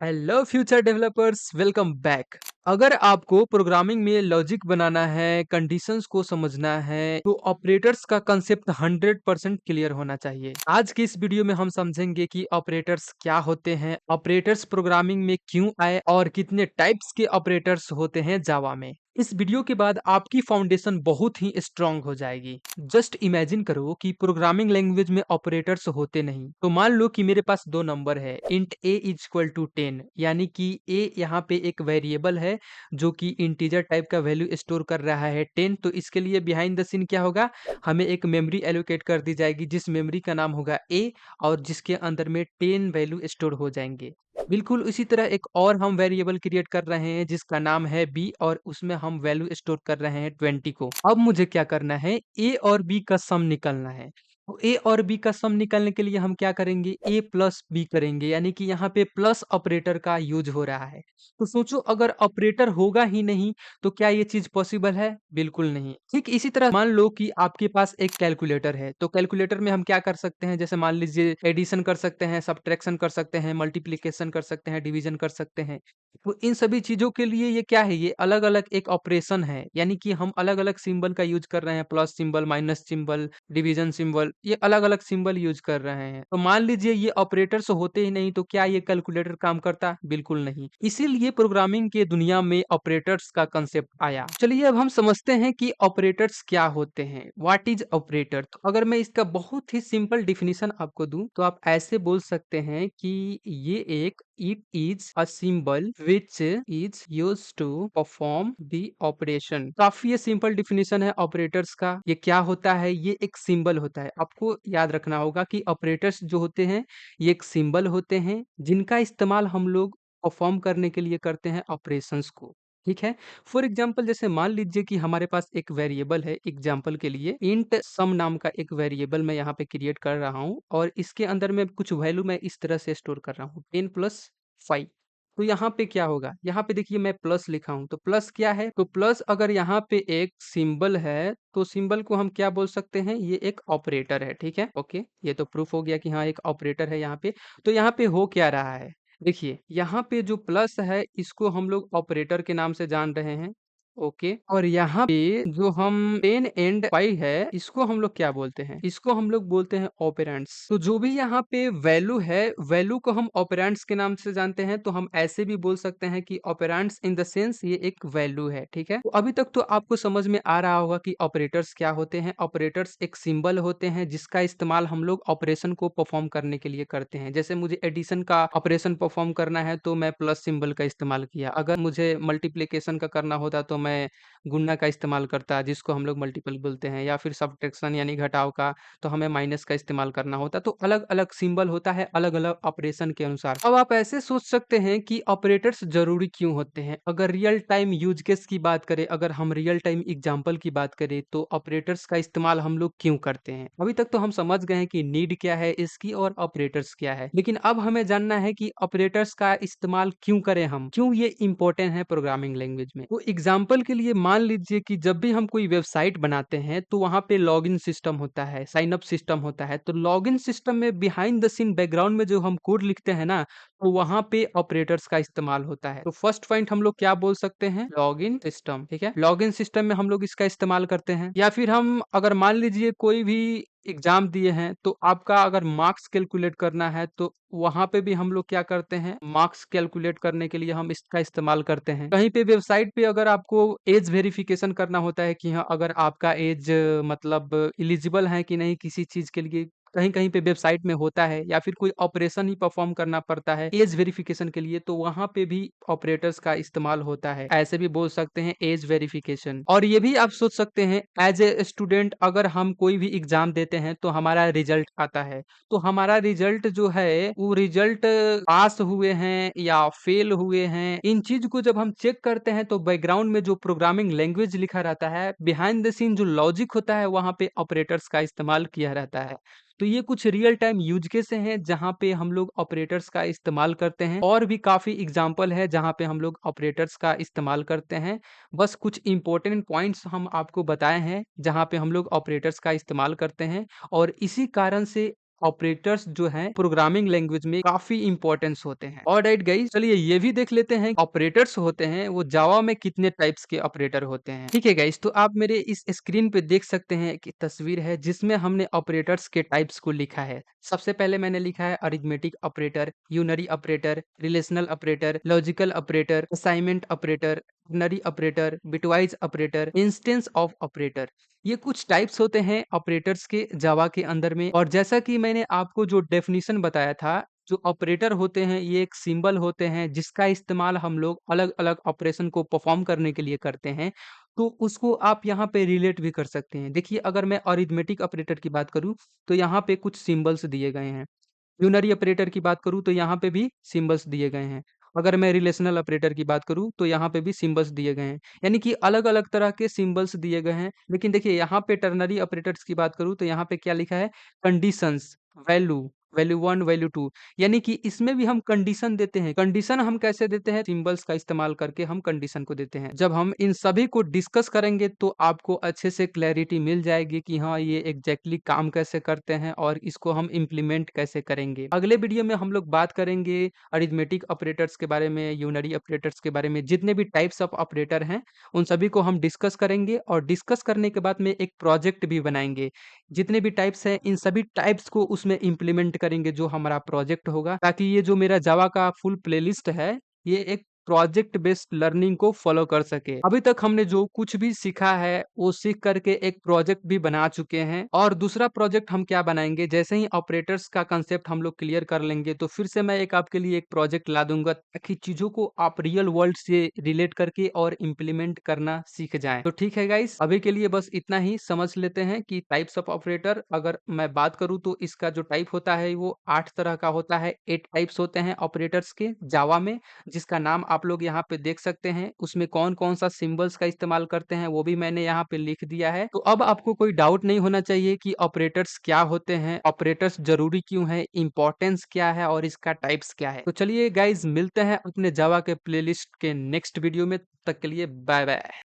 Hello future developers, welcome back. अगर आपको programming में लॉजिक बनाना है, कंडीशंस को समझना है, तो ऑपरेटर्स का कंसेप्ट 100% क्लियर होना चाहिए। आज की इस वीडियो में हम समझेंगे कि ऑपरेटर्स क्या होते हैं, ऑपरेटर्स प्रोग्रामिंग में क्यों आए और कितने टाइप्स के ऑपरेटर्स होते हैं जावा में। इस वीडियो के बाद आपकी फाउंडेशन बहुत ही स्ट्रांग हो जाएगी। जस्ट इमेजिन करो कि प्रोग्रामिंग लैंग्वेज में ऑपरेटर्स होते नहीं। तो मान लो कि मेरे पास दो नंबर है, int a is equal to 10, यानी कि a यहाँ पे एक वेरिएबल है जो कि इंटीजर टाइप का वैल्यू स्टोर कर रहा है 10। तो इसके लिए बिहाइंड द सीन क्या होगा, हमें एक मेमोरी एलोकेट कर दी जाएगी जिस मेमोरी का नाम होगा a, और जिसके अंदर में 10 वैल्यू स्टोर हो जाएंगे। बिल्कुल इसी तरह एक और हम वेरिएबल क्रिएट कर रहे हैं जिसका नाम है b, और उसमें हम वैल्यू स्टोर कर रहे हैं 20 को। अब मुझे क्या करना है, a और b का सम निकालना है। तो a और b का सम निकालने के लिए हम क्या करेंगे, a प्लस b करेंगे, यानी कि यहाँ पे प्लस ऑपरेटर का यूज हो रहा है। तो सोचो अगर ऑपरेटर होगा ही नहीं तो क्या ये चीज पॉसिबल है? बिल्कुल नहीं। ठीक इसी तरह मान लो कि आपके पास एक कैलकुलेटर है, तो कैलकुलेटर में हम क्या कर सकते हैं, जैसे मान लीजिए एडिशन कर सकते हैं, सब्ट्रैक्शन कर सकते हैं, मल्टीप्लिकेशन कर सकते हैं, डिवीजन कर सकते हैं। तो इन सभी चीजों के लिए ये क्या है, ये अलग अलग एक ऑपरेशन है, यानी कि हम अलग अलग सिंबल का यूज कर रहे हैं, plus symbol, minus symbol, division symbol, ये अलग अलग सिंबल यूज कर रहे हैं। तो मान लीजिए ये ऑपरेटर्स होते ही नहीं तो क्या ये कैलकुलेटर काम करता? बिल्कुल नहीं। इसीलिए प्रोग्रामिंग के दुनिया में ऑपरेटर्स का कंसेप्ट आया। चलिए अब हम समझते हैं कि ऑपरेटर्स क्या होते हैं, व्हाट इज ऑपरेटर। तो अगर मैं इसका बहुत ही सिंपल डिफिनीशन आपको दूं तो आप ऐसे बोल सकते हैं कि ये एक it is a symbol which is use to perform the operation. काफी ये सिंपल डिफिनीशन है ऑपरेटर्स का। ये क्या होता है, ये एक सिंबल होता है। आपको याद रखना होगा कि ऑपरेटर्स जो होते हैं ये एक सिंबल होते हैं जिनका इस्तेमाल हम लोग परफॉर्म करने के लिए करते हैं ऑपरेशंस को। ठीक है। फॉर एग्जाम्पल जैसे मान लीजिए कि हमारे पास एक वेरिएबल है, एग्जाम्पल के लिए इंट सम नाम का एक वेरिएबल मैं यहाँ पे क्रिएट कर रहा हूँ, और इसके अंदर में कुछ वैल्यू मैं इस तरह से स्टोर कर रहा हूँ 10+5। तो यहाँ पे क्या होगा, यहाँ पे देखिए मैं प्लस लिखा हूँ, तो प्लस क्या है, तो प्लस अगर यहाँ पे एक सिंबल है तो सिंबल को हम क्या बोल सकते हैं, ये एक ऑपरेटर है। ठीक है, ओके, ये तो प्रूफ हो गया कि हाँ एक ऑपरेटर है यहाँ पे। तो यहाँ पे हो क्या रहा है, देखिए यहाँ पे जो प्लस है इसको हम लोग ऑपरेटर के नाम से जान रहे हैं। ओके, और यहाँ पे जो हम 10 एंड 5 है इसको हम लोग क्या बोलते हैं, इसको हम लोग बोलते हैं ऑपरेंड्स। तो जो भी यहाँ पे वैल्यू है, वैल्यू को हम ऑपरेंड्स के नाम से जानते हैं। तो हम ऐसे भी बोल सकते हैं कि ऑपरेंड्स इन द सेंस ये एक वैल्यू है। ठीक है, तो अभी तक तो आपको समझ में आ रहा होगा कि ऑपरेटर्स क्या होते हैं। ऑपरेटर्स एक सिंबल होते हैं जिसका इस्तेमाल हम लोग ऑपरेशन को परफॉर्म करने के लिए करते हैं। जैसे मुझे एडिशन का ऑपरेशन परफॉर्म करना है तो मैं प्लस सिंबल का इस्तेमाल किया। अगर मुझे मल्टीप्लिकेशन का करना होता तो मैं गुणा का इस्तेमाल करता, जिसको हम लोग मल्टीपल बोलते हैं, या फिर सब्ट्रैक्शन यानी घटाव का, तो हमें माइनस का इस्तेमाल करना होता। तो अलग अलग सिंबल होता है अलग अलग ऑपरेशन के अनुसार। अब आप ऐसे सोच सकते हैं कि ऑपरेटर्स जरूरी क्यों होते हैं। अगर रियल टाइम यूज केस की बात करें, अगर हम रियल टाइम एग्जांपल की बात करें, तो ऑपरेटर्स का इस्तेमाल हम लोग क्यों करते हैं। अभी तक तो हम समझ गए हैं कि नीड क्या है इसकी और ऑपरेटर्स क्या है, लेकिन अब हमें जानना है कि ऑपरेटर्स का इस्तेमाल क्यों करें हम, क्यों ये इंपॉर्टेंट है प्रोग्रामिंग लैंग्वेज में। तो एग्जांपल के लिए मान लीजिए कि जब भी हम कोई वेबसाइट बनाते हैं तो वहां पे लॉगिन सिस्टम होता है, साइन अप सिस्टम होता है। तो लॉगिन सिस्टम में बिहाइंड द सीन बैकग्राउंड में जो हम कोड लिखते हैं ना, तो वहां पे ऑपरेटर्स का इस्तेमाल होता है। तो फर्स्ट पॉइंट हम लोग क्या बोल सकते हैं, लॉगिन सिस्टम। ठीक है, लॉगिन सिस्टम में हम लोग इसका इस्तेमाल करते हैं। या फिर हम अगर मान लीजिए कोई भी एग्जाम दिए हैं तो आपका अगर मार्क्स कैलकुलेट करना है तो वहां पे भी हम लोग क्या करते हैं, मार्क्स कैलकुलेट करने के लिए हम इसका इस्तेमाल करते हैं। कहीं पे वेबसाइट पे अगर आपको एज वेरिफिकेशन करना होता है कि हाँ अगर आपका एज मतलब इलिजिबल है कि नहीं किसी चीज के लिए, कहीं कहीं पे वेबसाइट में होता है, या फिर कोई ऑपरेशन ही परफॉर्म करना पड़ता है एज वेरिफिकेशन के लिए, तो वहां पे भी ऑपरेटर्स का इस्तेमाल होता है। ऐसे भी बोल सकते हैं एज वेरिफिकेशन। और ये भी आप सोच सकते हैं एज ए स्टूडेंट अगर हम कोई भी एग्जाम देते हैं तो हमारा रिजल्ट आता है, तो हमारा रिजल्ट जो है वो रिजल्ट पास हुए हैं या फेल हुए हैं, इन चीज को जब हम चेक करते हैं तो बैकग्राउंड में जो प्रोग्रामिंग लैंग्वेज लिखा रहता है, बिहाइंड द सीन जो लॉजिक होता है, वहां पे ऑपरेटर्स का इस्तेमाल किया रहता है। तो ये कुछ रियल टाइम यूज केस हैं जहां पे हम लोग ऑपरेटर्स का इस्तेमाल करते हैं, और भी काफी एग्जांपल है जहां पे हम लोग ऑपरेटर्स का इस्तेमाल करते हैं। बस कुछ इंपॉर्टेंट पॉइंट्स हम आपको बताए हैं जहां पे हम लोग ऑपरेटर्स का इस्तेमाल करते हैं, और इसी कारण से ऑपरेटर्स जो हैं प्रोग्रामिंग लैंग्वेज में काफी इंपॉर्टेंस होते हैं। ऑलराइट गाइस, चलिए ये भी देख लेते हैं ऑपरेटर्स होते हैं वो जावा में कितने टाइप्स के ऑपरेटर होते हैं। ठीक है गाइस, तो आप मेरे इस स्क्रीन पे देख सकते हैं कि तस्वीर है जिसमें हमने ऑपरेटर्स के टाइप्स को लिखा है। सबसे पहले मैंने लिखा है arithmetic operator, unary operator, relational operator, logical operator, assignment operator, ternary operator, bitwise operator, instance of operator. ये कुछ टाइप्स होते हैं ऑपरेटर्स के जावा के अंदर में। और जैसा कि मैंने आपको जो डेफिनेशन बताया था, जो ऑपरेटर होते हैं ये एक सिंबल होते हैं जिसका इस्तेमाल हम लोग अलग अलग ऑपरेशन को परफॉर्म करने के लिए करते हैं। तो उसको आप यहाँ पे रिलेट भी कर सकते हैं। देखिए, अगर मैं अरिथमेटिक ऑपरेटर की बात करूँ तो यहाँ पे कुछ सिंबल्स दिए गए हैं। यूनरी ऑपरेटर की बात करूँ तो यहाँ पे भी सिंबल्स दिए गए हैं। अगर मैं रिलेशनल ऑपरेटर की बात करूँ तो यहाँ पे भी सिंबल्स दिए गए हैं। यानी कि अलग-अलग तरह के सिंबल्स दिए गए हैं। लेकिन देखिए, यहाँ पे टर्नरी ऑपरेटर्स की बात करूँ तो यहाँ पे क्या लिखा है? Conditions, value, value 1, value 2। यानी कि इसमें भी हम कंडीशन देते हैं। कंडीशन हम कैसे देते हैं? सिंबल्स का इस्तेमाल करके हम कंडीशन को देते हैं। जब हम इन सभी को डिस्कस करेंगे तो आपको अच्छे से क्लैरिटी मिल जाएगी कि हाँ, ये एग्जैक्टली काम कैसे करते हैं और इसको हम इम्प्लीमेंट कैसे करेंगे। अगले वीडियो में हम लोग बात करेंगे अरिथमेटिक ऑपरेटर्स के बारे में, यूनरी ऑपरेटर्स के बारे में। जितने भी टाइप्स ऑफ ऑपरेटर हैं उन सभी को हम डिस्कस करेंगे और डिस्कस करने के बाद में एक प्रोजेक्ट भी बनाएंगे। जितने भी टाइप्स हैं इन सभी टाइप्स को उसमें इम्प्लीमेंट करेंगे जो हमारा प्रोजेक्ट होगा, ताकि ये जो मेरा जावा का फुल प्लेलिस्ट है ये एक प्रोजेक्ट बेस्ड लर्निंग को फॉलो कर सके। अभी तक हमने जो कुछ भी सीखा है वो सीख करके एक प्रोजेक्ट भी बना चुके हैं। और दूसरा प्रोजेक्ट हम क्या बनाएंगे, जैसे ही ऑपरेटर्स का कंसेप्ट हम लोग क्लियर कर लेंगे तो फिर से मैं एक आपके लिए एक प्रोजेक्ट ला दूंगा, ताकि चीजों को आप रियल वर्ल्ड से रिलेट करके और इम्प्लीमेंट करना सीख जाएं। तो ठीक है गाइस, अभी के लिए बस इतना ही समझ लेते हैं कि टाइप्स ऑफ ऑपरेटर। अगर मैं बात करूं तो इसका जो टाइप होता है वो 8 तरह का होता है। 8 टाइप्स होते हैं ऑपरेटर्स के जावा में, जिसका नाम आप लोग यहाँ पे देख सकते हैं। उसमें कौन कौन सा सिंबल्स का इस्तेमाल करते हैं वो भी मैंने यहाँ पे लिख दिया है। तो अब आपको कोई डाउट नहीं होना चाहिए कि ऑपरेटर्स क्या होते हैं, ऑपरेटर्स जरूरी क्यों है, इंपॉर्टेंस क्या है और इसका टाइप्स क्या है। तो चलिए गाइज, मिलते हैं अपने जावा के प्लेलिस्ट के नेक्स्ट वीडियो में। तब तक के लिए बाय बाय।